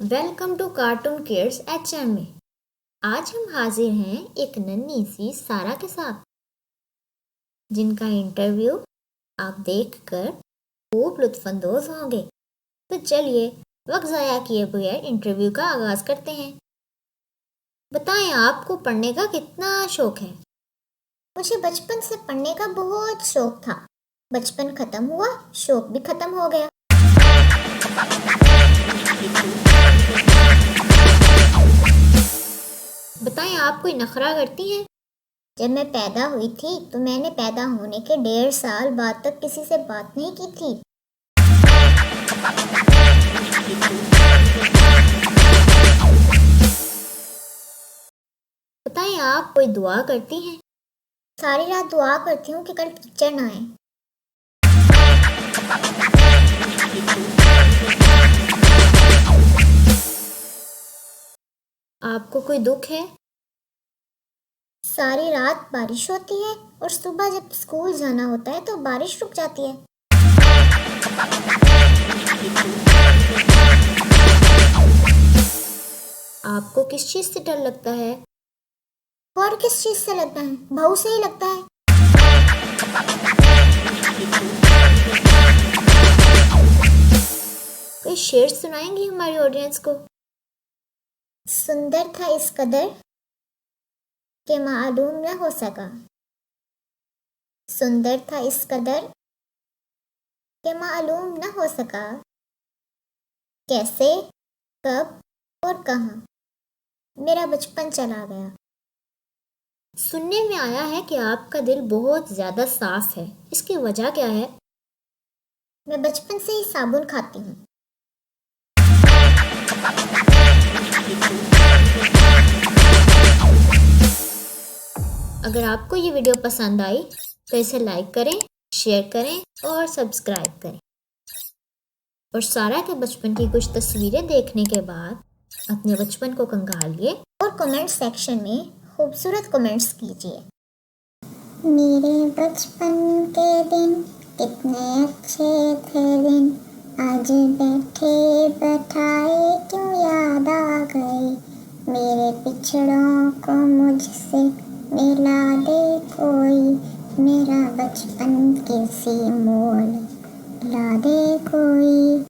Welcome to cartoon kids HMA। आज हम हाजिर हैं एक नन्ही सी सारा के साथ, जिनका इंटरव्यू आप देखकर खूब लुत्फानंदोज होंगे। तो चलिए वक्त ज़ाया किए बगैर इंटरव्यू का आगाज़ करते हैं। बताएं, आपको पढ़ने का कितना शौक है? मुझे बचपन से पढ़ने का बहुत शौक था। बचपन खत्म हुआ, शौक भी खत्म हो गया। बताएं, आप कोई नखरा करती हैं? जब मैं पैदा हुई थी तो मैंने पैदा होने के 1.5 साल बाद तक किसी से बात नहीं की थी। बताएं, आप कोई दुआ करती हैं? सारी रात दुआ करती हूँ कि कल टीचर ना आए। आपको कोई दुख है? सारी रात बारिश होती है और सुबह जब स्कूल जाना होता है तो बारिश रुक जाती है। आपको किस चीज़ से डर लगता है? और किस चीज से लगता है? बहू से ही लगता है। कोई शेर सुनाएंगी हमारी ऑडियंस को? सुंदर था इस कदर के मालूम न हो सका। सुंदर था इस कदर के मालूम न हो सका। कैसे, कब और कहाँ मेरा बचपन चला गया। सुनने में आया है कि आपका दिल बहुत ज़्यादा साफ है, इसकी वजह क्या है? मैं बचपन से ही साबुन खाती हूँ। अगर आपको ये वीडियो पसंद आई तो इसे लाइक करें, शेयर करें और सब्सक्राइब करें। और सारा के बचपन की कुछ तस्वीरें देखने के बाद अपने बचपन को कंगालिए और कमेंट सेक्शन में खूबसूरत कमेंट्स कीजिए। मेरे बचपन के दिन कितने अच्छे थे दिन, आज बैठे बैठाए क्यों याद आ गए। मेरे पिछड़ों को मुझसे मिला दे कोई, मेरा बचपन किसी मोड़ ला दे कोई।